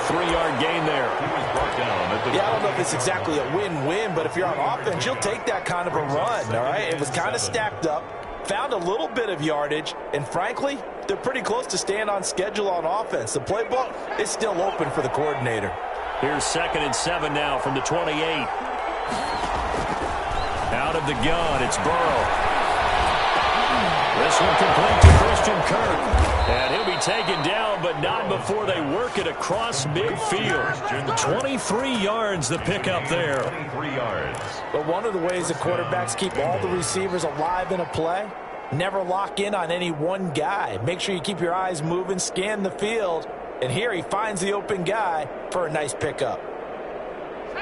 3-yard gain there. Yeah, I don't know if it's exactly a win-win, but if you're on offense, you'll take that kind of a run, all right? It was kind of stacked up, found a little bit of yardage, and frankly, they're pretty close to staying on schedule on offense. The playbook is still open for the coordinator. Here's 2nd and 7 now from the 28. Out of the gun, it's Burrow. This one complete to Christian Kirk. And he'll be taken down, but not before they work it across midfield. 23 yards the pickup there. 23 yards. But one of the ways the quarterbacks keep all the receivers alive in a play, never lock in on any one guy. Make sure you keep your eyes moving, scan the field. And here he finds the open guy for a nice pickup.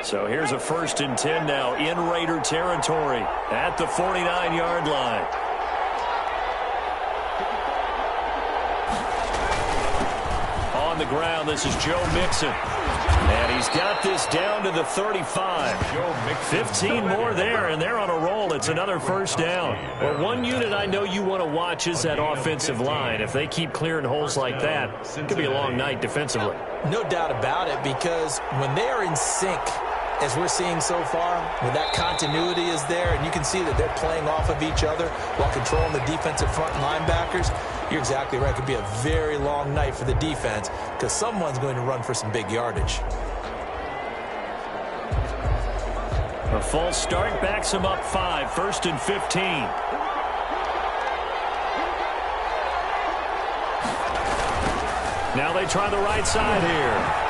So here's a 1st and 10 now in Raider territory at the 49-yard line. On the ground, this is Joe Mixon. And he's got this down to the 35. 15 more there, and they're on a roll. It's another 1st down. Well, one unit I know you want to watch is that offensive line. If they keep clearing holes like that, it could be a long night defensively. No doubt about it, because when they are in sync, as we're seeing so far, when that continuity is there, and you can see that they're playing off of each other while controlling the defensive front linebackers, you're exactly right. It could be a very long night for the defense because someone's going to run for some big yardage. A false start backs him up 5, 1st and 15. Now they try the right side here.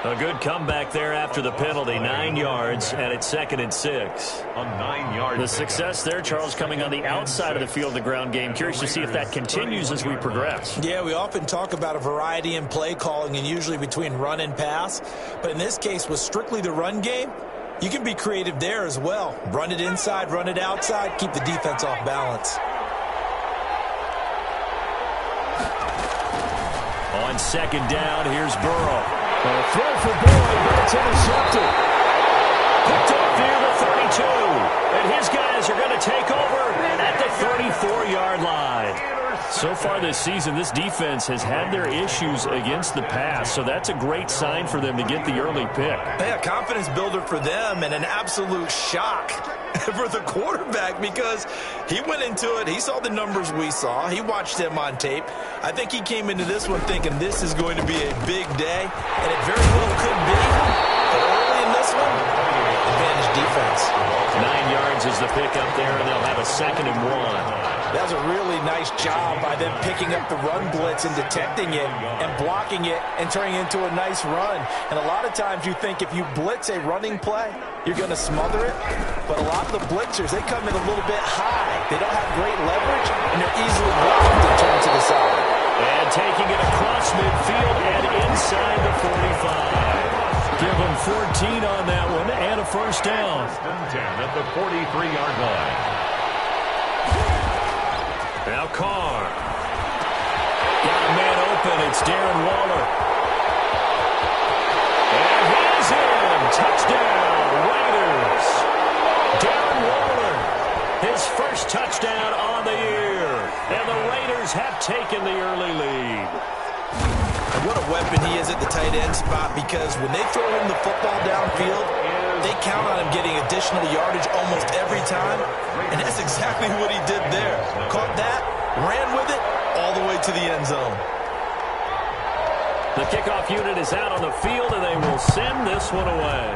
A good comeback there after the penalty. 9 yards, and it's 2nd and 6. A 9-yard. The success there, Charles, coming on the outside of the field, the ground game. Curious to see if that continues as we progress. Yeah, we often talk about a variety in play calling and usually between run and pass. But in this case, with strictly the run game, you can be creative there as well. Run it inside, run it outside, keep the defense off balance. On 2nd down, here's Burrow. A throw for Boyd, but it's intercepted. Picked up near the 32. And his guys are going to take over at the 34-yard line. So far this season, this defense has had their issues against the pass, so that's a great sign for them to get the early pick. Yeah, confidence builder for them and an absolute shock for the quarterback because he went into it. He saw the numbers we saw. He watched them on tape. I think he came into this one thinking this is going to be a big day, and it very well could be. But early in this one, advantage defense. 9 yards is the pickup there, and they'll have a 2nd and 1. That was a really nice job by them picking up the run blitz and detecting it and blocking it and turning it into a nice run. And a lot of times you think if you blitz a running play, you're going to smother it. But a lot of the blitzers, they come in a little bit high. They don't have great leverage, and they're easily blocked and turned to the side. And taking it across midfield and inside the 45. Give them 14 on that one and a 1st down. 10 at the 43-yard line. Now Carr. Got a man open. It's Darren Waller. And he's in. Touchdown, Raiders. Darren Waller. His 1st touchdown on the year. And the Raiders have taken the early lead. And what a weapon he is at the tight end spot because when they throw him the football downfield, they count on him getting additional yardage almost every time. And that's exactly what he did there. Caught that, ran with it, all the way to the end zone. The kickoff unit is out on the field, and they will send this one away.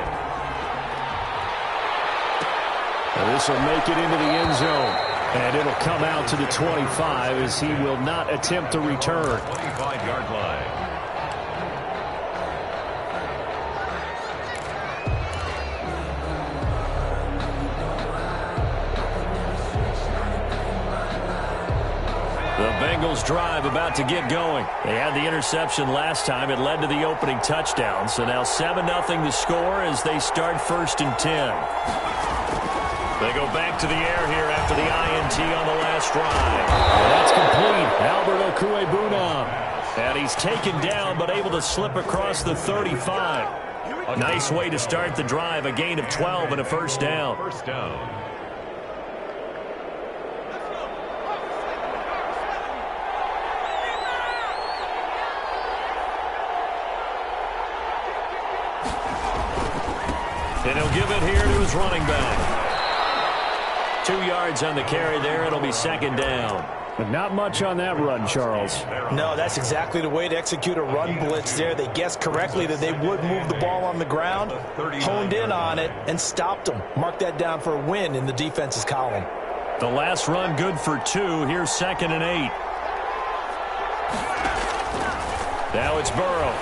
This will make it into the end zone. And it'll come out to the 25 as he will not attempt to return. 25-yard line. The Bengals drive about to get going. They had the interception last time. It led to the opening touchdown. So now 7-0 the score as they start 1st and 10. They go back to the air here after the INT on the last drive. And that's complete. Albert Okwuegbunam. And he's taken down but able to slip across the 35. A nice way to start the drive. A gain of 12 and a 1st down. 1st down. his running back. 2 yards on the carry there. It'll be second down. But not much on that run, Charles. No, that's exactly the way to execute a run blitz there. They guessed correctly that they would move the ball on the ground, honed in on it, and stopped them. Mark that down for a win in the defense's column. The last run good for 2. Here's 2nd and 8. Now it's Burrow.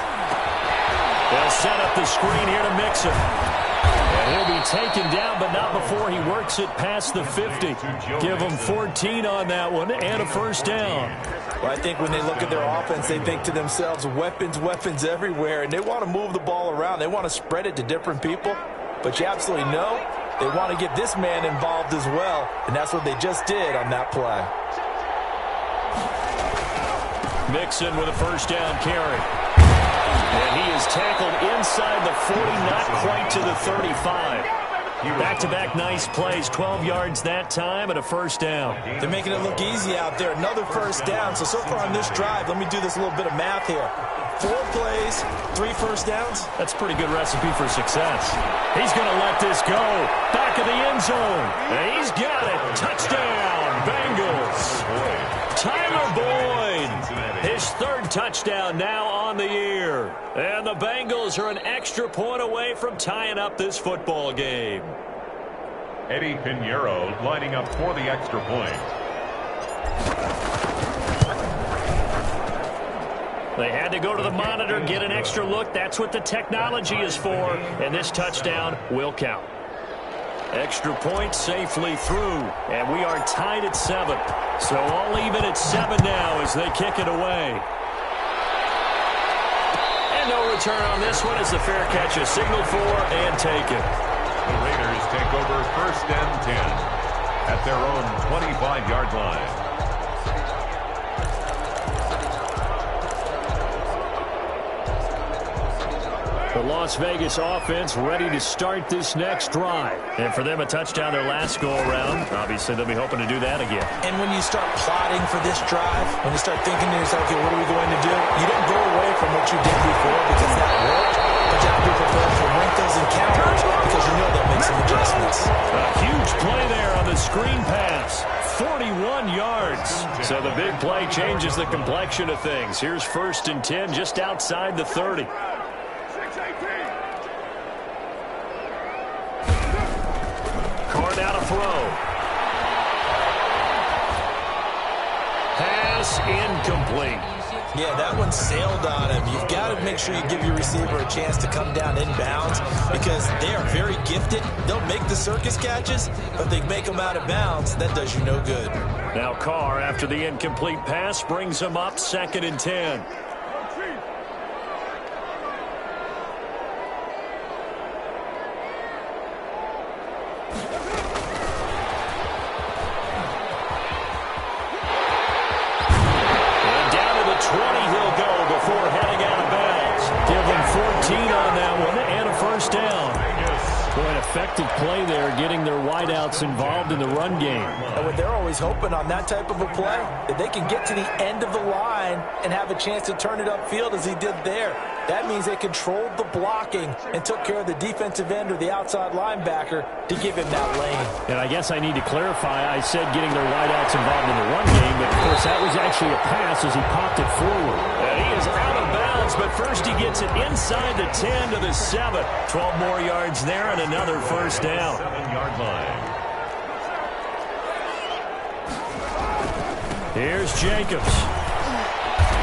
They'll set up the screen here to Mixon. And he'll be taken down, but not before he works it past the 50. Give him 14 on that one and a first down. Well, I think when they look at their offense, they think to themselves, weapons, weapons everywhere, and they want to move the ball around. They want to spread it to different people, but you absolutely know they want to get this man involved as well, and that's what they just did on that play. Mixon with a first down carry. And he is tackled inside the 40, not quite to the 35. Back-to-back nice plays, 12 yards that time and a first down. They're making it look easy out there. Another first down. So far on this drive, let me do this little bit of math here. 4 plays, 3 first downs. That's a pretty good recipe for success. He's going to let this go. Back of the end zone. And he's got it. Touchdown, Bengals. Tyler Boyd, his 3rd touchdown now on the year. And the Bengals are an extra point away from tying up this football game. Eddie Pinheiro lining up for the extra point. They had to go to the monitor, get an extra look. That's what the technology is for. And this touchdown will count. Extra point safely through. And we are tied at 7. So all even at 7 now as they kick it away. And no return on this one as the fair catch is signaled for and taken. The Raiders take over 1st and 10 at their own 25-yard line. The Las Vegas offense ready to start this next drive. And for them, a touchdown their last go-around. Obviously, they'll be hoping to do that again. And when you start plotting for this drive, when you start thinking to yourself, okay, what are we going to do? You don't go away from what you did before because that worked. But you have to be prepared for wrinkles and counters because you know they'll make some adjustments. A huge play there on the screen pass. 41 yards. So the big play changes the complexion of things. Here's 1st and 10 just outside the 30. Now to throw. Pass incomplete. Yeah, that one sailed on him. You've got to make sure you give your receiver a chance to come down inbounds because they are very gifted. They'll make the circus catches, but they make them out of bounds. That does you no good. Now Carr, after the incomplete pass, brings them up 2nd and 10. Effective play there, getting their wideouts involved in the run game. And what they're always hoping on that type of a play, that they can get to the end of the line and have a chance to turn it upfield as he did there. That means they controlled the blocking and took care of the defensive end or the outside linebacker to give him that lane. And I guess I need to clarify, I said getting their wideouts involved in the run game, but of course that was actually a pass as he popped it forward. And he is out of bounds, but first he gets it inside the 10 to the 7. 12 more yards there and another first down. 7-yard line. Here's Jacobs.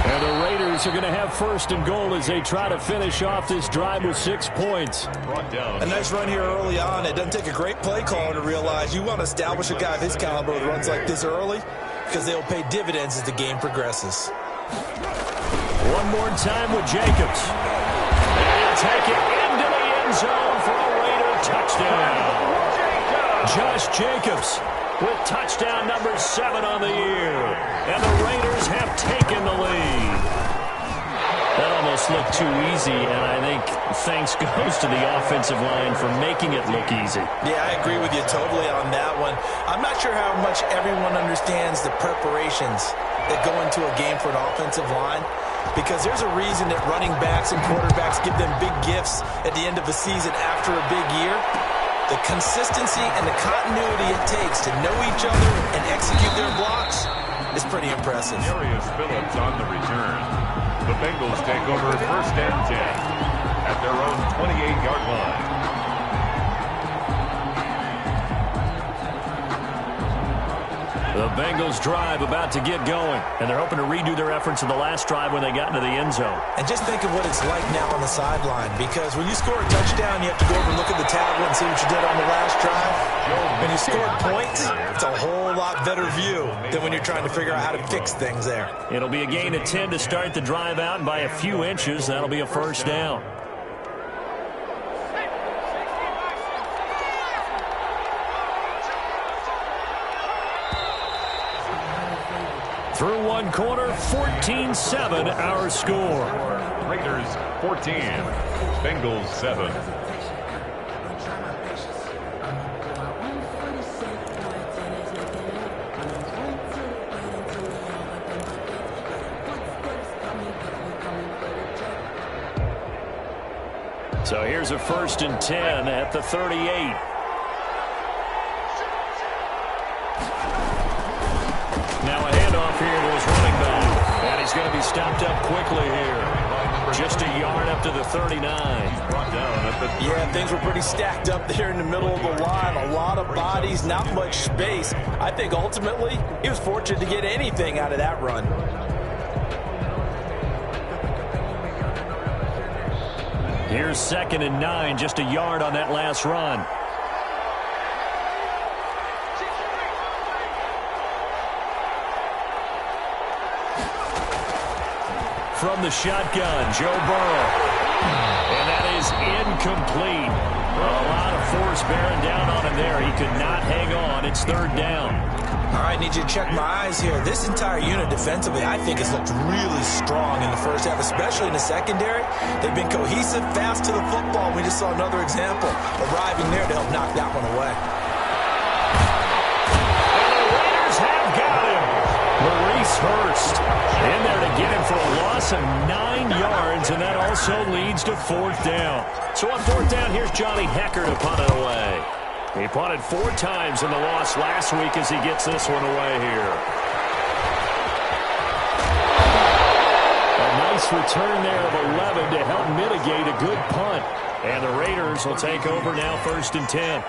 And the Raiders are going to have 1st and goal as they try to finish off this drive with 6 points. A nice run here early on. It doesn't take a great play caller to realize you want to establish a guy of his caliber with runs like this early because they'll pay dividends as the game progresses. One more time with Jacobs. And he'll take it into the end zone for a Raider touchdown. Josh Jacobs with touchdown number 7 on the year. And the Raiders have taken the lead. That almost looked too easy, and I think thanks goes to the offensive line for making it look easy. Yeah, I agree with you totally on that one. I'm not sure how much everyone understands the preparations that go into a game for an offensive line, because there's a reason that running backs and quarterbacks give them big gifts at the end of the season after a big year. The consistency and the continuity it takes to know each other and execute their blocks is pretty impressive. Darius Phillips on the return. The Bengals take over 1st and 10 at their own 28-yard line. The Bengals drive about to get going, and they're hoping to redo their efforts in the last drive when they got into the end zone. And just think of what it's like now on the sideline, because when you score a touchdown, you have to go over and look at the tablet and see what you did on the last drive. When you score points, it's a whole lot better view than when you're trying to figure out how to fix things there. It'll be a gain of 10 to start the drive out, and by a few inches, that'll be a 1st down. Through one quarter, 14-7 our score. Raiders 14, Bengals 7. So here's a 1st and 10 at the 38. Now a handoff here to his running back. And he's going to be stopped up quickly here. Just a yard up to the 39. Yeah, things were pretty stacked up there in the middle of the line. A lot of bodies, not much space. I think ultimately he was fortunate to get anything out of that run. Here's 2nd and 9, just a yard on that last run. From the shotgun, Joe Burrow. And that is incomplete. A lot of force bearing down on him there. He could not hang on. It's 3rd down. All right, need you to check my eyes here. This entire unit defensively, I think, has looked really strong in the first half, especially in the secondary. They've been cohesive, fast to the football. We just saw another example arriving there to help knock that one away. And the Raiders have got him. Maurice Hurst in there to get him for a loss of 9 yards, and that also leads to 4th down. So on 4th down, here's Johnny Hekker to punt it away. He punted 4 times in the loss last week as he gets this one away here. A nice return there of 11 to help mitigate a good punt. And the Raiders will take over now 1st and 10.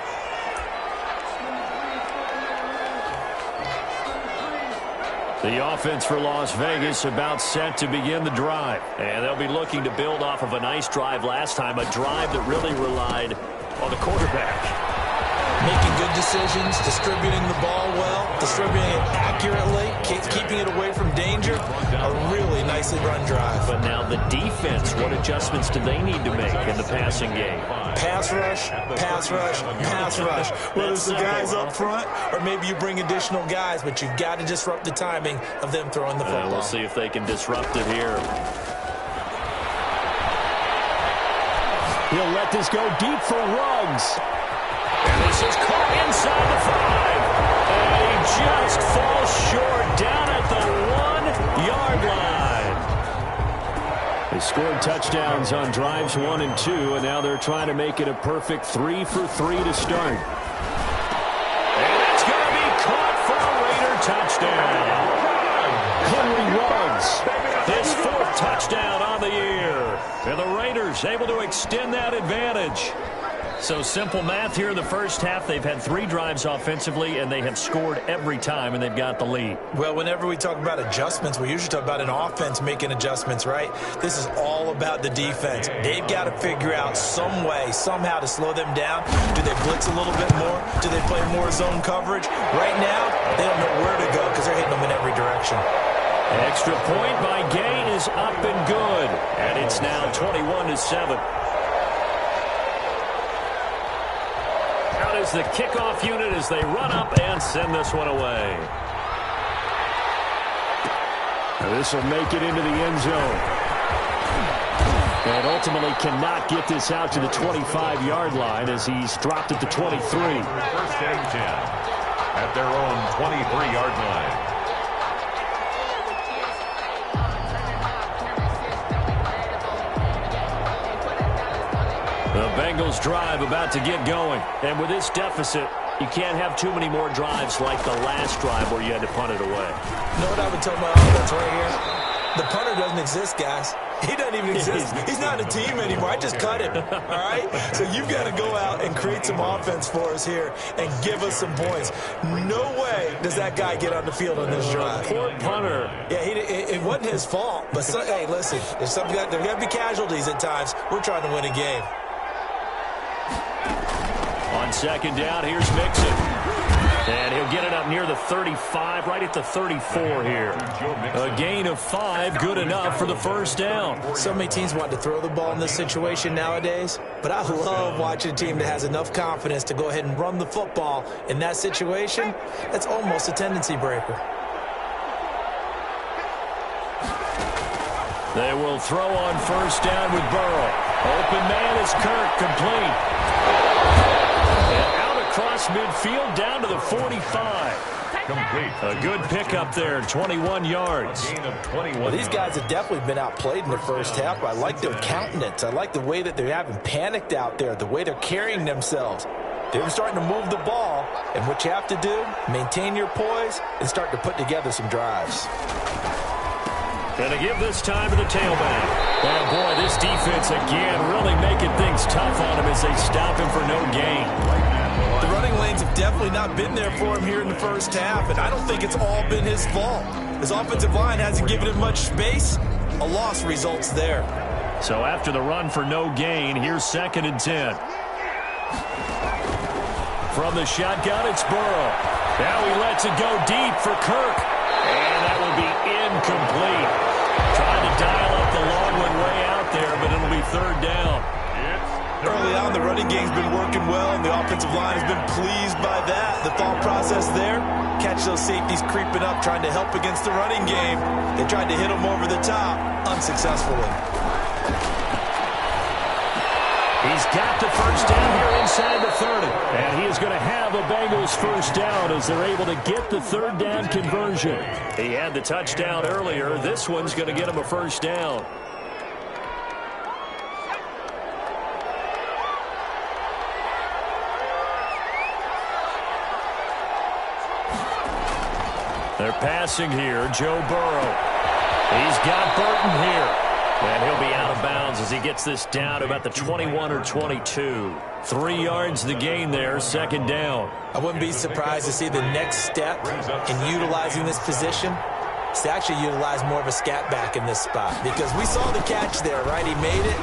The offense for Las Vegas about set to begin the drive. And they'll be looking to build off of a nice drive last time, a drive that really relied on the quarterback. Making good decisions, distributing the ball well, distributing it accurately, keeping it away from danger. A really nicely run drive. But now the defense, what adjustments do they need to make in the passing game? Pass rush, pass rush, pass rush. Whether it's the guys up front or maybe you bring additional guys, but you've got to disrupt the timing of them throwing the football. We'll see if they can disrupt it here. He'll let this go deep for Ruggs. And this is caught inside the 5. And he just falls short down at the 1-yard line. They scored touchdowns on drives 1 and 2, and now they're trying to make it a perfect 3 for 3 to start. And it's going to be caught for a Raider touchdown. Henry Ruggs, his 4th touchdown on the year. And the Raiders able to extend that advantage. So simple math here in the first half. They've had 3 drives offensively, and they have scored every time, and they've got the lead. Well, whenever we talk about adjustments, we usually talk about an offense making adjustments, right? This is all about the defense. They've got to figure out some way, somehow to slow them down. Do they blitz a little bit more? Do they play more zone coverage? Right now, they don't know where to go because they're hitting them in every direction. Extra point by Gay is up and good, and it's now 21-7. Is the kickoff unit as they run up and send this one away. This will make it into the end zone. And ultimately cannot get this out to the 25-yard line as he's dropped at the 23. 1st and 10 at their own 23-yard line. The Bengals drive about to get going. And with this deficit, you can't have too many more drives like the last drive where you had to punt it away. You know what I would tell my offense right here? The punter doesn't exist, guys. He doesn't even exist. He's not a team anymore. I just cut him, all right? So you've got to go out and create some offense for us here and give us some points. No way does that guy get on the field on this drive. Poor punter. Yeah, it wasn't his fault. But, hey, listen, there's got to be casualties at times. We're trying to win a game. On second down, here's Mixon. And he'll get it up near the 35, right at the 34 here. A gain of 5, good enough for the first down. So many teams want to throw the ball in this situation nowadays, but I love watching a team that has enough confidence to go ahead and run the football in that situation. That's almost a tendency breaker. They will throw on first down with Burrow. Open man is Kirk, complete. Across midfield down to the 45. Complete. A good pickup there, 21 yards. Gain of 21. Well, these guys have definitely been outplayed in the first half. I like their countenance. I like the way that they're having panicked out there, the way they're carrying themselves. They're starting to move the ball, and what you have to do, maintain your poise and start to put together some drives. Going to give this time to the tailback. Oh, boy, this defense again really making things tough on him as they stop him for no gain. The running lanes have definitely not been there for him here in the first half, and I don't think it's all been his fault. His offensive line hasn't given him much space. A loss results there. So after the run for no gain, here's 2nd and 10. From the shotgun, it's Burrow. Now he lets it go deep for Kirk. And that will be incomplete. Trying to dial up the long one way out there, but it'll be 3rd down. Early on, the running game's been working well, and the offensive line has been pleased by that. The thought process there, catch those safeties creeping up, trying to help against the running game. They tried to hit them over the top, unsuccessfully. He's got the first down here inside the 30. And he is going to have a Bengals first down as they're able to get the 3rd down conversion. He had the touchdown earlier. This one's going to get him a first down. They're passing here. Joe Burrow. He's got Burton here. And he'll be out of bounds as he gets this down to about the 21 or 22. 3 yards the gain there, 2nd down. I wouldn't be surprised to see the next step in utilizing this position is to actually utilize more of a scat back in this spot. Because we saw the catch there, right? He made it.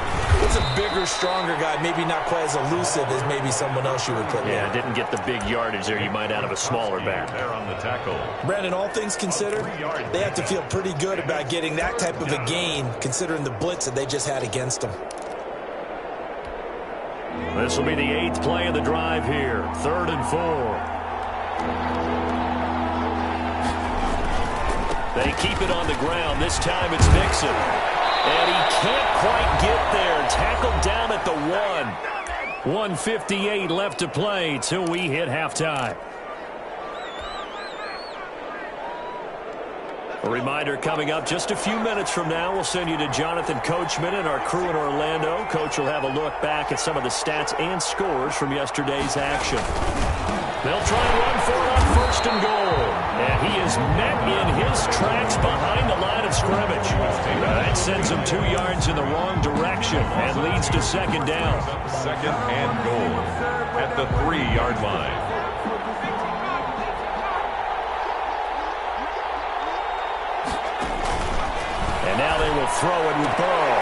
It's a bigger, stronger guy, maybe not quite as elusive as maybe someone else you would put there. Yeah, didn't get the big yardage there you might out of a smaller back. There on the tackle. Brandon, all things considered, they have to feel pretty good about getting that type of a gain considering the blitz that they just had against them. This will be the 8th play of the drive here. 3rd and 4. They keep it on the ground. This time it's Mixon. And he can't quite get there. Tackled down at the 1. 1:58 left to play till we hit halftime. A reminder coming up just a few minutes from now, we'll send you to Jonathan Coachman and our crew in Orlando. Coach will have a look back at some of the stats and scores from yesterday's action. They'll try and run for it on 1st and goal. And he is met in his tracks behind the line of scrimmage. That sends him 2 yards in the wrong direction and leads to 2nd down. 2nd and goal at the 3-yard line. And now they will throw it with Burrow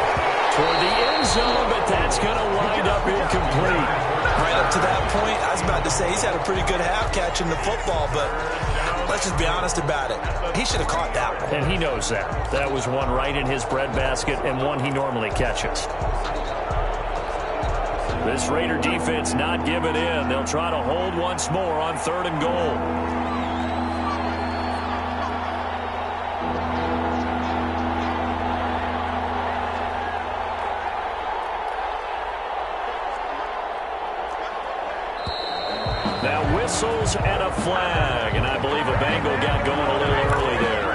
toward the end zone, but that's going to wind up incomplete. Right up to that point, I was about to say he's had a pretty good half catching the football, but let's just be honest about it. He should have caught that one. And he knows that. That was one right in his breadbasket and one he normally catches. This Raider defense not giving in. They'll try to hold once more on 3rd and goal. Now whistles and a flag, and I believe a Bengal got going a little early there.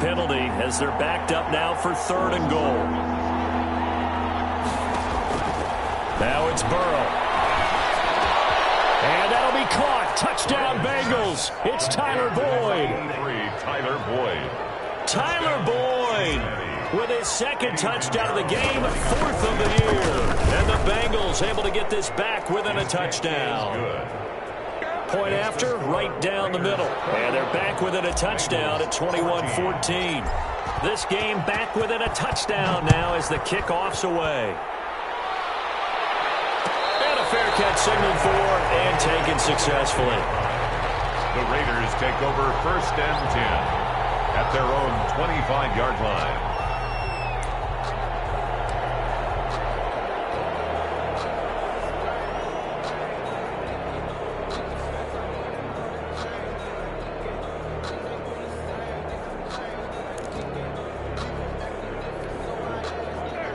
penalty as they're backed up now for 3rd and goal. Now it's Burrow. And that'll be caught. Touchdown Bengals. It's Tyler Boyd. Tyler Boyd. Tyler Boyd with his 2nd touchdown of the game, 4th of the year. And the Bengals able to get this back within a touchdown. Point after, right down the middle. And they're back within a touchdown at 21-14. This game back within a touchdown now as the kickoff's away. And a fair catch signaled for and taken successfully. The Raiders take over 1st and 10 at their own 25-yard line.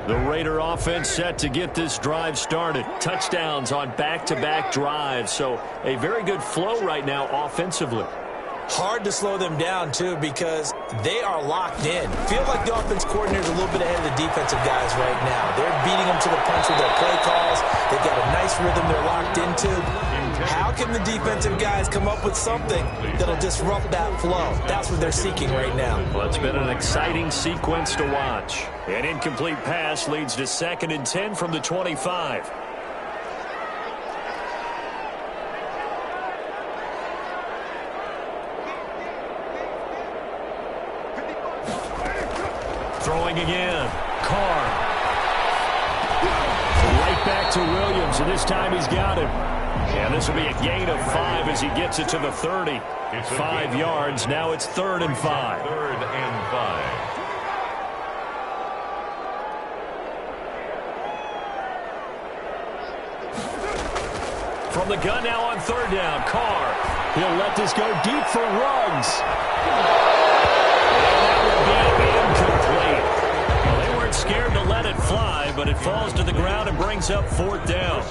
The Raider offense set to get this drive started. Touchdowns on back-to-back drives, so a very good flow right now offensively. Hard to slow them down, too, because they are locked in. Feel like the offense coordinator is a little bit ahead of the defensive guys right now. They're beating them to the punch with their play calls. They've got a nice rhythm they're locked into. How can the defensive guys come up with something that'll disrupt that flow? That's what they're seeking right now. Well, it's been an exciting sequence to watch. An incomplete pass leads to 2nd and 10 from the 25. Throwing again. Carr. Right back to Williams, and this time he's got him. And this will be a gain of 5 as he gets it to the 30. 5 yards. Now it's 3rd and 5. 3rd and 5. From the gun now on 3rd down. Carr. He'll let this go deep for Ruggs. Incomplete. Well, they weren't scared to let it fly, but it falls to the ground and brings up 4th down.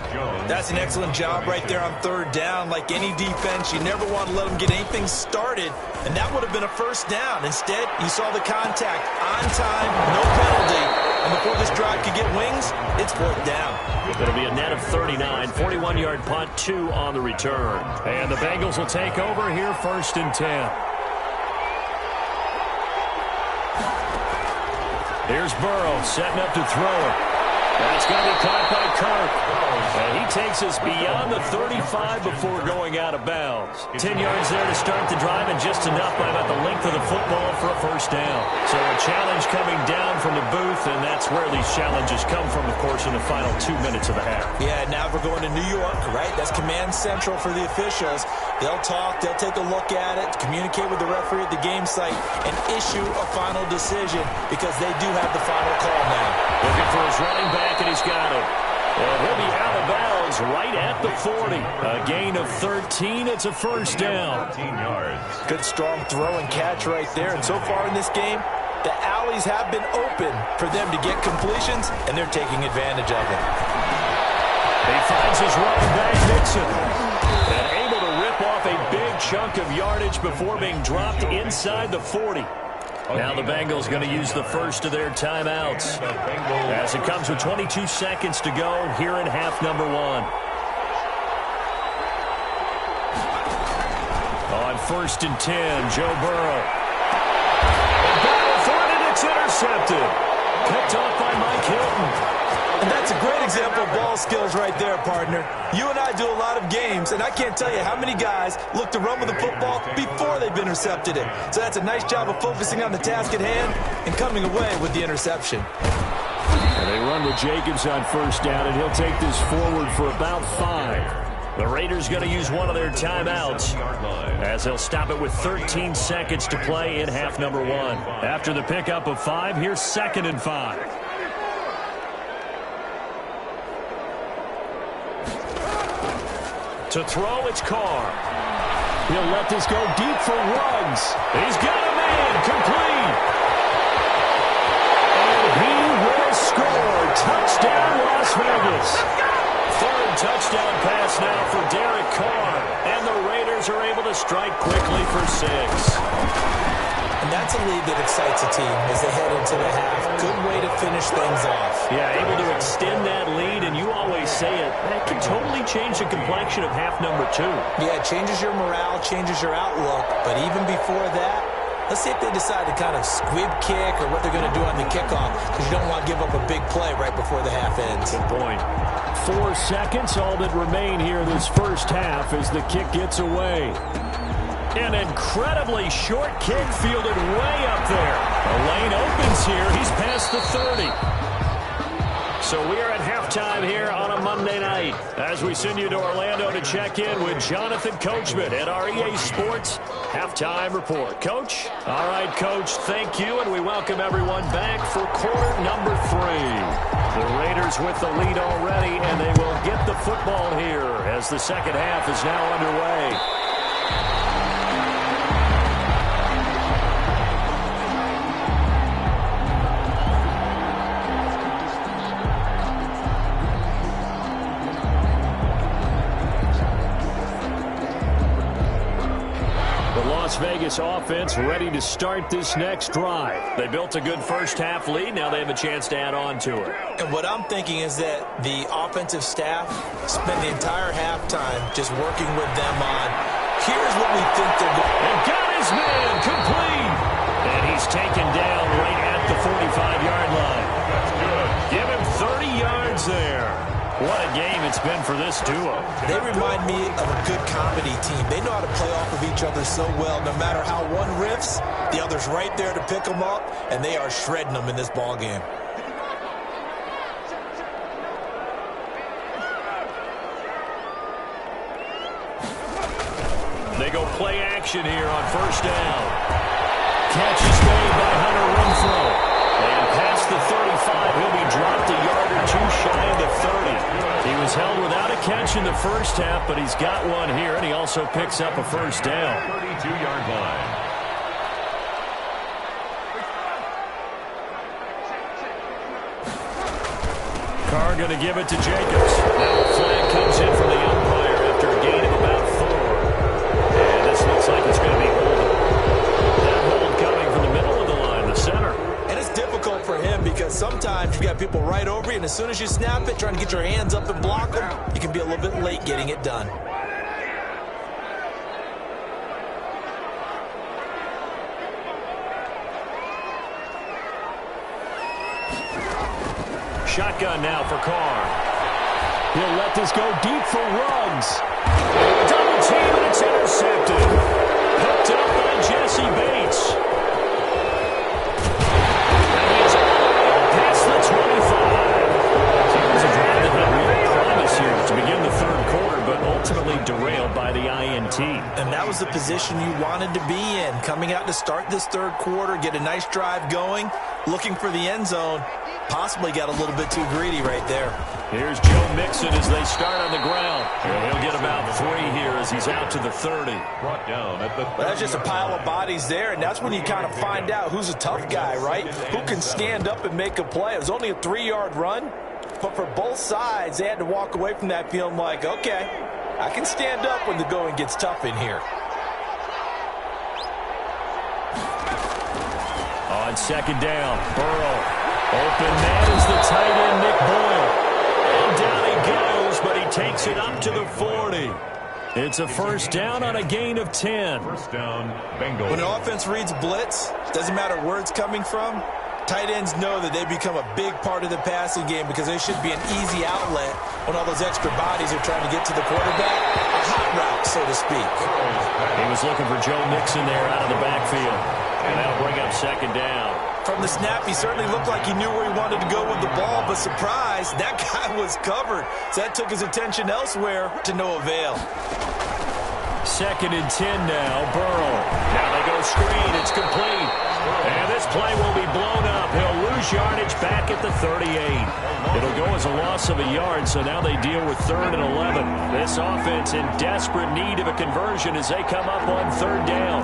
That's an excellent job right there on 3rd down. Like any defense, you never want to let them get anything started, and that would have been a 1st down. Instead, you saw the contact on time, no penalty, and before this drive could get wings, it's 4th down. It'll be a net of 39, 41-yard punt, 2 on the return. And the Bengals will take over here 1st and 10. Here's Burrow setting up to throw it. That's going to be caught by Kirk. And he takes us beyond the 35 before going out of bounds. 10 yards there to start the drive, and just enough by about the length of the football for a 1st down. So a challenge coming down from the booth, and that's where these challenges come from, of course, in the final 2 minutes of the half. Yeah, now we're going to New York, right? That's command central for the officials. They'll talk, they'll take a look at it, communicate with the referee at the game site, and issue a final decision because they do have the final call now. Looking for his running back, and he's got it. And he'll be out of bounds right at the 40. A gain of 13. It's a 1st down. 13 yards. Good strong throw and catch right there. And so far in this game, the alleys have been open for them to get completions, and they're taking advantage of it. He finds his running back, Nixon. And able to rip off a big chunk of yardage before being dropped inside the 40. Now the Bengals going to use the first of their timeouts as it comes with 22 seconds to go here in half number 1. On 1st and 10, Joe Burrow. Battle for it, and it's intercepted. Picked off by Mike Hilton. And that's a great example of ball skills right there, partner. You and I do a lot of games, and I can't tell you how many guys look to run with the football before they've intercepted it. So that's a nice job of focusing on the task at hand and coming away with the interception. And they run with Jacobs on 1st down, and he'll take this forward for about 5. The Raiders going to use one of their timeouts as they'll stop it with 13 seconds to play in half number 1. After the pickup of 5, here's 2nd and 5. To throw, it's Carr. He'll let this go deep for Ruggs. He's got a man, complete. And he will score. Touchdown, Las Vegas. 3rd touchdown pass now for Derek Carr. And the Raiders are able to strike quickly for 6. And That's a lead that excites a team as they head into the half. Good way to finish things off. Yeah, able to extend that lead, and you always say it, that can totally change the complexion of half number 2. Yeah, it changes your morale, changes your outlook, but even before that, let's see if they decide to kind of squib kick or what they're going to do on the kickoff, because you don't want to give up a big play right before the half ends. Good point. 4 seconds, all that remain here this first half as the kick gets away. An incredibly short kick fielded way up there. The lane opens here. He's past the 30. So we are at halftime here on a Monday night as we send you to Orlando to check in with Jonathan Coachman at our EA Sports Halftime Report. Coach? All right, Coach, thank you, and we welcome everyone back for quarter number 3. The Raiders with the lead already, and they will get the football here as the second half is now underway. Las Vegas offense ready to start this next drive. They built a good first-half lead. Now they have a chance to add on to it. And what I'm thinking is that the offensive staff spent the entire halftime just working with them on, here's what we think they're going. And got his man complete. And he's taken down right at the 45-yard line. That's good. Give him 30 yards there. What a game it's been for this duo. They remind me of a good comedy team. They know how to play off of each other so well. No matter how one riffs, the other's right there to pick them up, and they are shredding them in this ball game. They go play action here on first down. Catch is made by Hunter Renfrow. And past the 35, he'll be dropped a yard or 2 shy of the 30. He was held without a catch in the first half, but he's got one here, and he also picks up a first down. 32-yard line. Carr going to give it to Jacobs. Now a flag comes in from the umpire after a gain of about 4. And this looks like it's going to be holding. That hold coming from the middle of the line, the center. And it's difficult for him because sometimes you got people right over you, and as soon as you snap it, trying to get your hands up and block them, you can be a little bit late getting it done. Shotgun now for Carr. He'll let this go deep for Ruggs. Double team, and it's intercepted. Hooked up by Jesse Bates. And he's past the 25. So it was a drive that had real promise here to begin the third quarter, but ultimately derailed by the INT. And that was the position you wanted to be in. Coming out to start this third quarter, get a nice drive going, looking for the end zone. Possibly got a little bit too greedy right there. Here's Joe Mixon as they start on the ground. And he'll get about 3 here as he's out to the 30. Brought down at the 30. Well, that's just a pile of bodies there, and that's when you kind of find out who's a tough guy, right? Who can stand up and make a play. It was only a 3-yard run, but for both sides, they had to walk away from that feeling like, okay, I can stand up when the going gets tough in here. On second down, Burrow. Open man is the tight end, Nick Boyle. And down he goes, but he takes it up to the 40. It's a first down on a gain of 10. First down, Bengals. When an offense reads blitz, doesn't matter where it's coming from, tight ends know that they become a big part of the passing game because they should be an easy outlet when all those extra bodies are trying to get to the quarterback. A hot route, so to speak. He was looking for Joe Mixon there out of the backfield. And that'll bring up second down. From the snap, he certainly looked like he knew where he wanted to go with the ball, but surprise, that guy was covered. So that took his attention elsewhere to no avail. Second and 10 now, Burrow. Now they go screen, it's complete. And this play will be blown up. He'll lose yardage back at the 38. It'll go as a loss of a yard, so now they deal with 3rd and 11. This offense in desperate need of a conversion as they come up on 3rd down.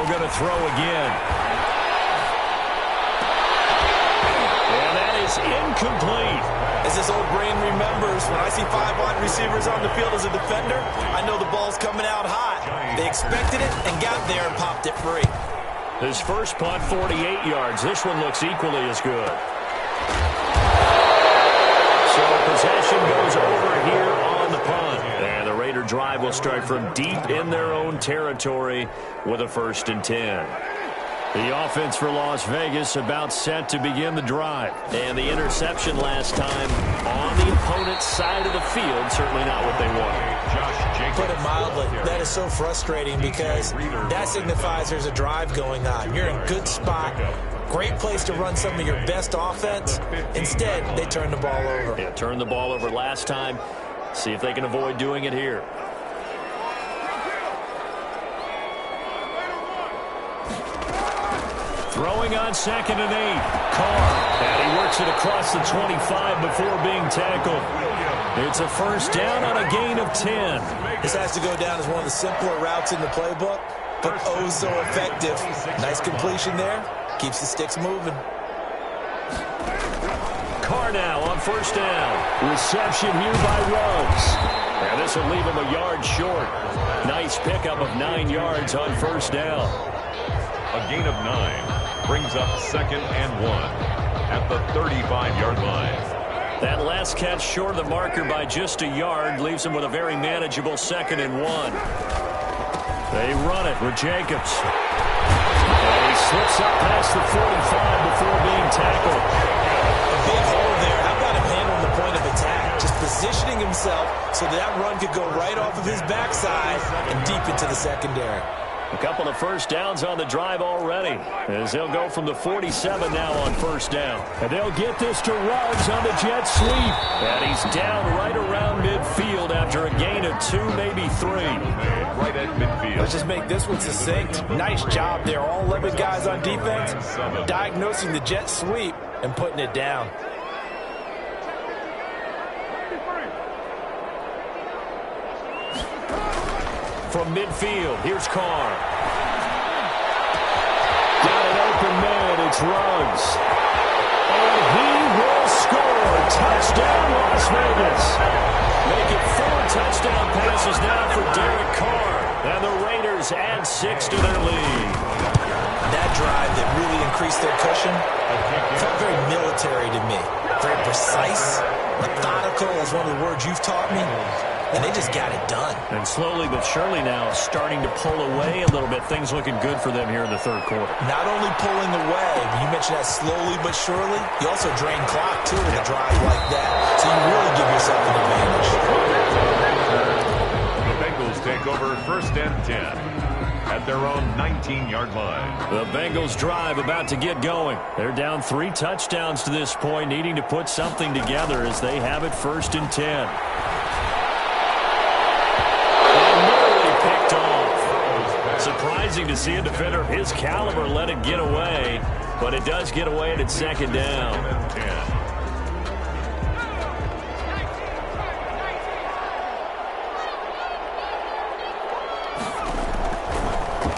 Going to throw again. And that is is incomplete. As this old brain remembers, when I see 5 wide receivers on the field as a defender, I know the ball's coming out hot. They expected it and got there and popped it free. His first punt, 48 yards. This one looks equally as good. So possession goes over here on the punt. And the Raider drive will start from deep in their own territory with a 1st and 10. The offense for Las Vegas about set to begin the drive. And the interception last time on the opponent's side of the field, certainly not what they wanted. Put it mildly, that is so frustrating because that signifies there's a drive going on. You're in a good spot, great place to run some of your best offense. Instead, they turn the ball over. Yeah, turned the ball over last time. See if they can avoid doing it here. Throwing on 2nd and 8. Carr. And he works it across the 25 before being tackled. It's a 1st down on a gain of 10. This has to go down as one of the simpler routes in the playbook, but oh so effective. Nice completion there. Keeps the sticks moving. Carr now on 1st down. Reception here by Ruggs. And this will leave him a yard short. Nice pickup of 9 yards on 1st down. A gain of 9 brings up 2nd and 1 at the 35-yard line. That last catch short of the marker by just a yard leaves him with a very manageable 2nd and 1. They run it with Jacobs. And he slips up past the 45 before being tackled. A big hole there. How about him handling the point of attack? Just positioning himself so that run could go right off of his backside and deep into the secondary. A couple of 1st downs on the drive already, as they'll go from the 47 now on 1st down. And they'll get this to Ruggs on the jet sweep. And he's down right around midfield after a gain of 2, maybe 3. Right at midfield. Let's just make this one succinct. Nice job there. All 11 guys on defense diagnosing the jet sweep and putting it down. From midfield, here's Carr. Got an open man, it's Ruggs. And he will score. Touchdown, Las Vegas. Make it 4 touchdown passes now for Derek Carr. And the Raiders add 6 to their lead. That drive that really increased their cushion felt very military to me. Very precise, methodical is one of the words you've taught me. And they just got it done. And slowly but surely now starting to pull away a little bit. Things looking good for them here in the 3rd quarter. Not only pulling away, but you mentioned that slowly but surely. You also drain clock, too, in a drive like that. So you really give yourself an advantage. The Bengals take over 1st and 10 at their own 19-yard line. The Bengals drive about to get going. They're down 3 touchdowns to this point, needing to put something together as they have it 1st and 10. Surprising to see a defender of his caliber let it get away, but it does get away and it's 2nd down.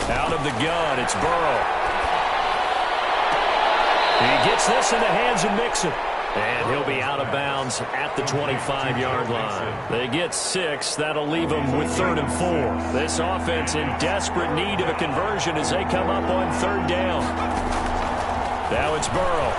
Out of the gun, it's Burrow. He gets this in the hands of Mixon. And he'll be out of bounds at the 25-yard line. They get 6. That'll leave them with 3rd and 4. This offense in desperate need of a conversion as they come up on 3rd down. Now it's Burrow.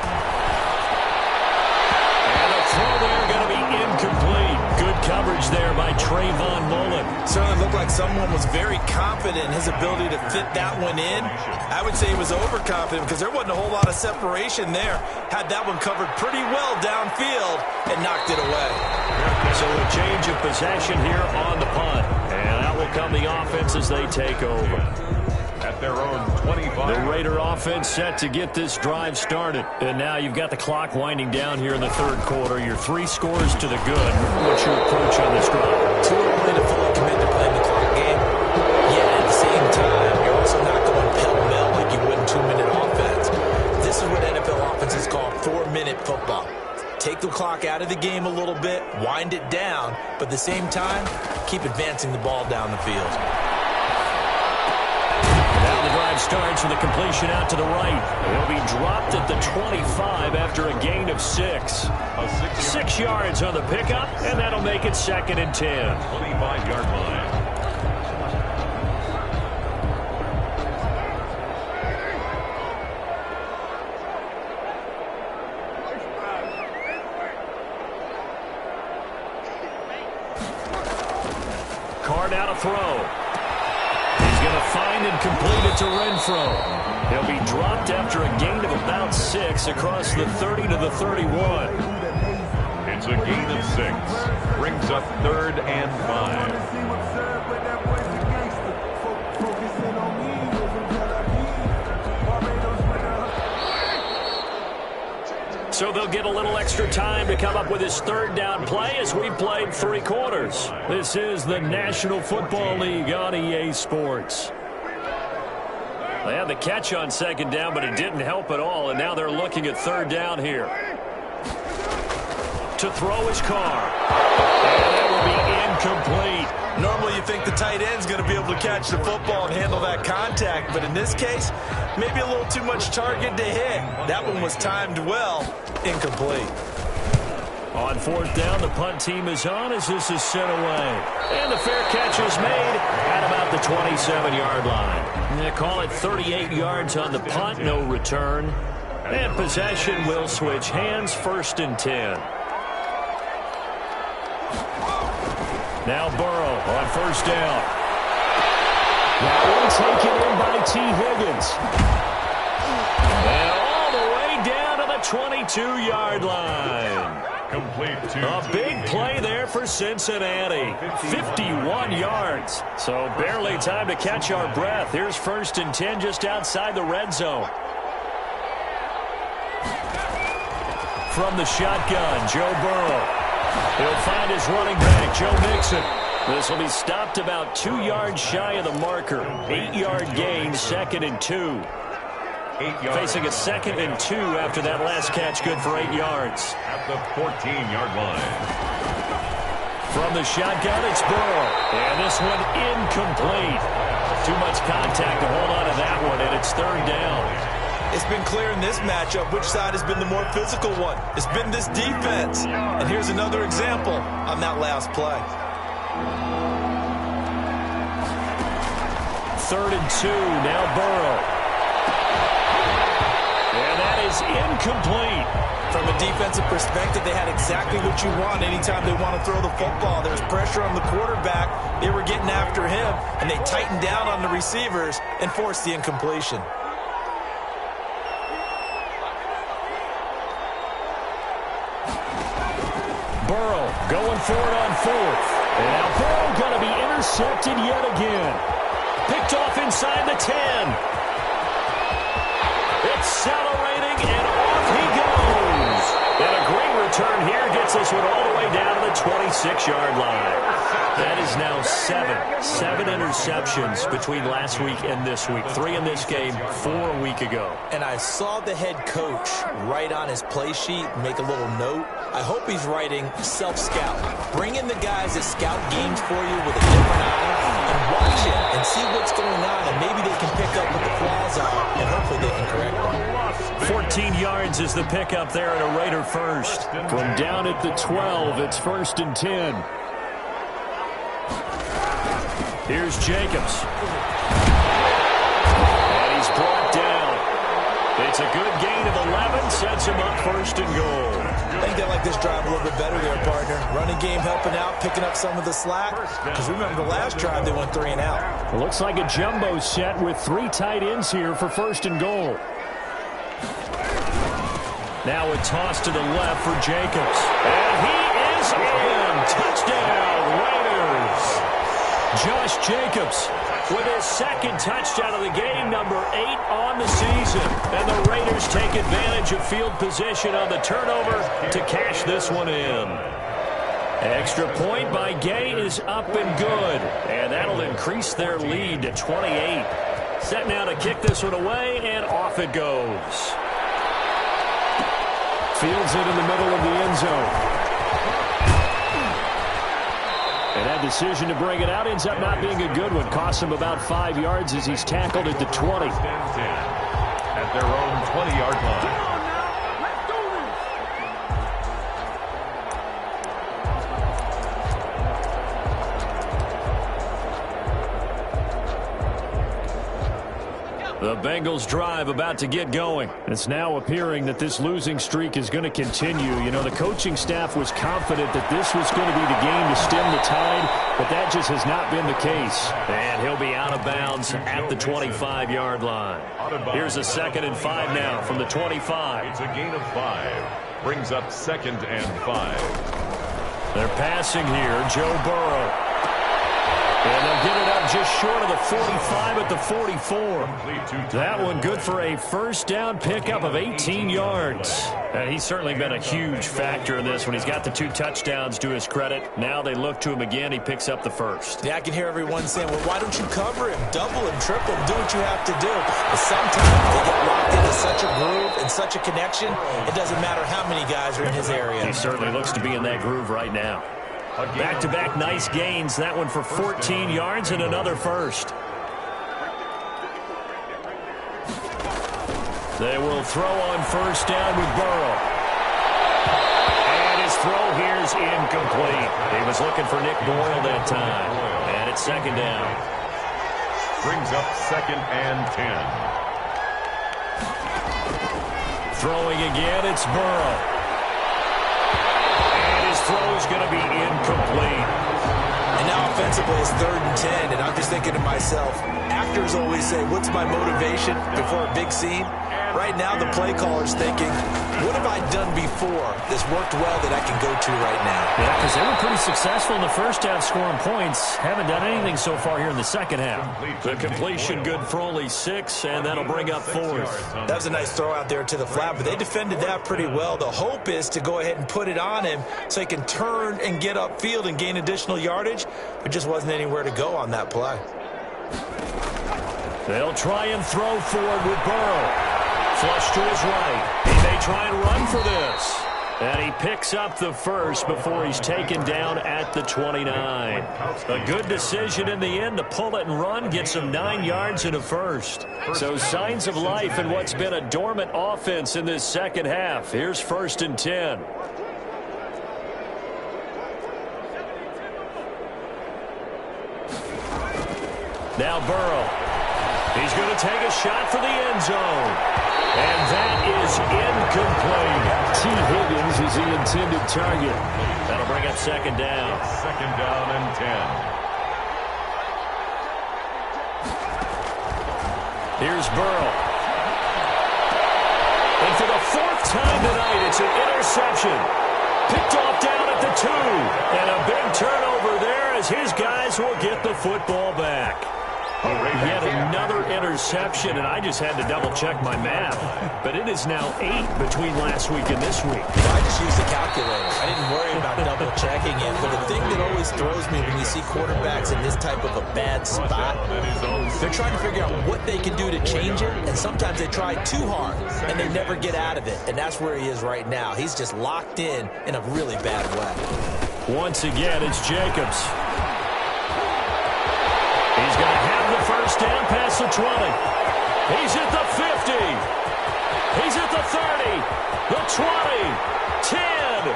And the throw there going to be incomplete. Good coverage there by Trayvon Mullen. Certainly looked like someone was very confident in his ability to fit that one in. I would say he was overconfident because there wasn't a whole lot of separation there. Had that one covered pretty well downfield and knocked it away. So a change of possession here on the punt. And out will come the offense as they take over. At their own 25. The Raider offense set to get this drive started. And now you've got the clock winding down here in the 3rd quarter. Your 3 scores to the good. What's your approach on this drive? Too early to fully commit to playing the clock game. Yet at the same time, you're also not going pell-mell like you would in 2-minute offense. This is what NFL offenses call 4-minute football. Take the clock out of the game a little bit, wind it down, but at the same time, keep advancing the ball down the field. Now the drive starts with a completion out to the right. He'll be dropped at the 25 after a gain of 6. 6 yards on the pickup, and that'll make it 2nd and 10. 25-yard line. Carr now to throw. He's going to find and complete it to Renfro. He'll be dropped after a gain of about 6 across the 30 to the 31. It's a gain of 6. Brings up 3rd and 5. So they'll get a little extra time to come up with his 3rd down play as we played 3 quarters. This is the National Football League on EA Sports. They had the catch on 2nd down, but it didn't help at all, and now they're looking at 3rd down here. To throw his Carr. And that will be incomplete. Normally you think the tight end's going to be able to catch the football and handle that contact, but in this case, maybe a little too much target to hit. That one was timed well. Incomplete. On 4th down, the punt team is on as this is sent away. And the fair catch is made at about the 27-yard line. They call it 38 yards on the punt, no return. And possession will switch hands, 1st and 10. Now Burrow on 1st down. That one taken in by T. Higgins. And all the way down to the 22-yard line. Complete to A big play there for Cincinnati. 51 yards. So barely time to catch our breath. Here's 1st and 10 just outside the red zone. From the shotgun, Joe Burrow. He'll find his running back, Joe Mixon. This will be stopped about 2 yards shy of the marker. 8-yard gain, 2nd and 2. Facing a 2nd and 2 after that last catch, good for 8 yards. At the 14-yard line. From the shotgun, it's Burrow. And this one incomplete. Too much contact to hold on to that one, and it's 3rd down. It's been clear in this matchup which side has been the more physical one. It's been this defense. And here's another example on that last play. 3rd and 2, now Burrow. And that is incomplete. From a defensive perspective, they had exactly what you want anytime they want to throw the football. There's pressure on the quarterback. They were getting after him, and they tightened down on the receivers and forced the incompletion. Burrow going for it on 4th. And now Burrow going to be intercepted yet again. Picked off inside the 10. Accelerating, and off he goes. And a great return here gets this one all the way down to the 26-yard line. That is now 7 interceptions between last week and this week. 3 in this game, 4 a week ago. And I saw the head coach write on his play sheet, make a little note. I hope he's writing self-scout. Bring in the guys that scout games for you with a different eye and watch it and see what's going on, and maybe they can pick up what the flaws are, and hopefully they can correct them. 14 yards is the pickup there at a Raider first. From down at the 12, it's 1st and 10. Here's Jacobs. And he's brought down. It's a good gain of 11, sets him up 1st and goal. I think they like this drive a little bit better there, partner. Running game helping out, picking up some of the slack. Because remember the last drive, they went 3 and out. It looks like a jumbo set with 3 tight ends here for 1st and goal. Now a toss to the left for Jacobs. And he is in. Touchdown, Raiders. Josh Jacobs with his 2nd touchdown of the game, number 8 on the season. And the Raiders take advantage of field position on the turnover to cash this one in. Extra point by Gay is up and good. And that'll increase their lead to 28. Set now to kick this one away, and off it goes. Fields it in the middle of the end zone. And that decision to bring it out ends up not being a good one. Costs him about 5 yards as he's tackled at the 20. First and 10 at their own 20-yard line. The Bengals drive about to get going. It's now appearing that this losing streak is going to continue. You know, the coaching staff was confident that this was going to be the game to stem the tide, but that just has not been the case. And he'll be out of bounds at the 25-yard line. Here's a 2nd and 5 now from the 25. It's a gain of 5. Brings up 2nd and 5. They're passing here. Joe Burrow. And they'll get it up just short of the 45 at the 44. That one good for a first down pickup of 18 yards. And he's certainly been a huge factor in this when he's got the 2 touchdowns to his credit. Now they look to him again. He picks up the first. Yeah, I can hear everyone saying, well, why don't you cover him? Double him, triple him, do what you have to do. But sometimes they get locked into such a groove and such a connection, it doesn't matter how many guys are in his area. He certainly looks to be in that groove right now. Back-to-back nice gains. That one for 14 yards and another first. They will throw on first down with Burrow. And his throw here is incomplete. He was looking for Nick Boyle that time. And it's 2nd down. Brings up 2nd and 10. Throwing again, it's Burrow. Throw is going to be incomplete. And now offensively it's 3rd and 10, and I'm just thinking to myself, actors always say, what's my motivation before a big scene? Right now the play caller's thinking, what have I done before that's worked well that I can go to right now? Yeah, because they were pretty successful in the first half scoring points. Haven't done anything so far here in the second half. The completion good for only 6, and that'll bring up 4th. That was a nice throw out there to the flat, but they defended that pretty well. The hope is to go ahead and put it on him so he can turn and get upfield and gain additional yardage. There just wasn't anywhere to go on that play. They'll try and throw forward with Burrow. Flush to his right. He may try and run for this. And he picks up the first before he's taken down at the 29. A good decision in the end to pull it and run, get some 9 yards and a first. So signs of life in what's been a dormant offense in this second half. Here's 1st and 10. Now Burrow. He's going to take a shot for the end zone. And that is incomplete. T. Higgins is the intended target. That'll bring up 2nd down. 2nd down and 10. Here's Burrow. And for the 4th time tonight, it's an interception. Picked off down at the 2. And a big turnover there as his guys will get the football back. Yet another interception, and I just had to double-check my math. But it is now 8 between last week and this week. I just used a calculator. I didn't worry about double-checking it. But the thing that always throws me when you see quarterbacks in this type of a bad spot, they're trying to figure out what they can do to change it, and sometimes they try too hard, and they never get out of it. And that's where he is right now. He's just locked in a really bad way. Once again, it's Jacobs. He's going to have the first down past the 20. He's at the 50. He's at the 30. The 20. 10.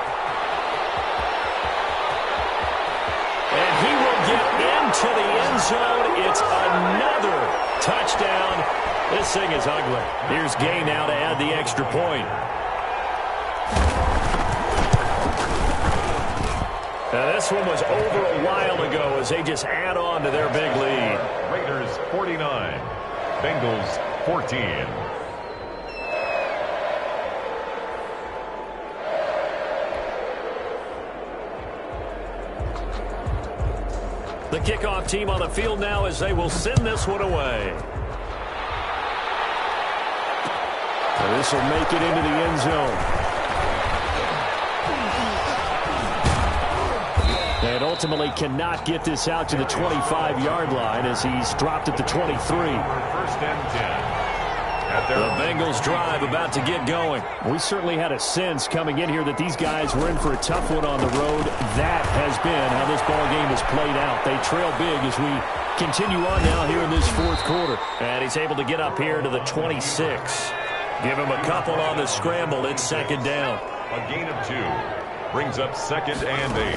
And he will get into the end zone. It's another touchdown. This thing is ugly. Here's Gay now to add the extra point. Now, this one was over a while ago as they just add on to their big lead. Raiders 49, Bengals 14. The kickoff team on the field now as they will send this one away. So this will make it into the end zone. And ultimately cannot get this out to the 25-yard line as he's dropped at the 23. First and 10. The Bengals drive about to get going. We certainly had a sense coming in here that these guys were in for a tough one on the road. That has been how this ball game has played out. They trail big as we continue on now here in this fourth quarter. And he's able to get up here to the 26. Give him a couple on the scramble. It's second down. A gain of 2 brings up 2nd and 8.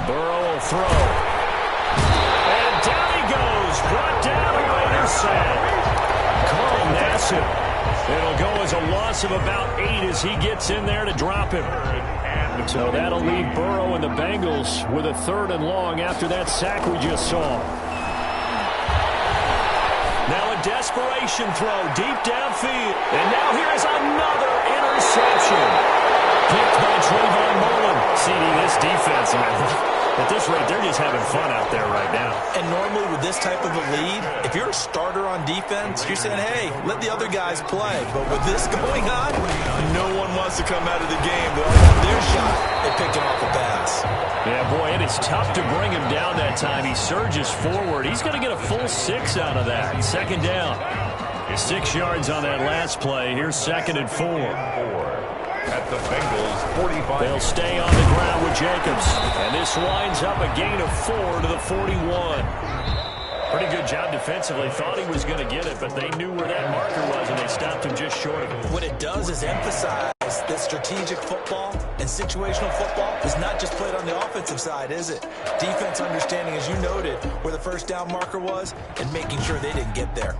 Burrow will throw. And down he goes. Brought down a Raiders sack. Carl Nassib. It'll go as a loss of about 8 as he gets in there to drop him. So that'll leave Burrow and the Bengals with a 3rd and long after that sack we just saw. Now a desperation throw deep downfield. And now here is another interception. Picked by Trayvon Mullen. CD, this defense, at this rate, they're just having fun out there right now. And normally with this type of a lead, if you're a starter on defense, you're saying, hey, let the other guys play. But with this going on, no one wants to come out of the game. They all got their shot at picking off a pass. Yeah, boy, it is tough to bring him down that time. He surges forward. He's going to get a full 6 out of that. Second down. 6 yards on that last play. Here's 2nd and 4. At the Bengals 45. They'll stay on the ground with Jacobs. And this winds up a gain of 4 to the 41. Pretty good job defensively. Thought he was going to get it, but they knew where that marker was, and they stopped him just short of it. What it does is emphasize that strategic football and situational football is not just played on the offensive side, is it? Defense understanding, as you noted, where the first down marker was and making sure they didn't get there.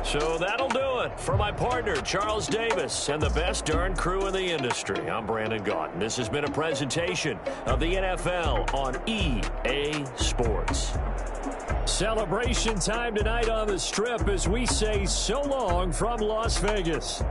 So that'll do it for my partner, Charles Davis, and the best darn crew in the industry. I'm Brandon Gaudin. This has been a presentation of the NFL on EA Sports. Celebration time tonight on the Strip as we say so long from Las Vegas.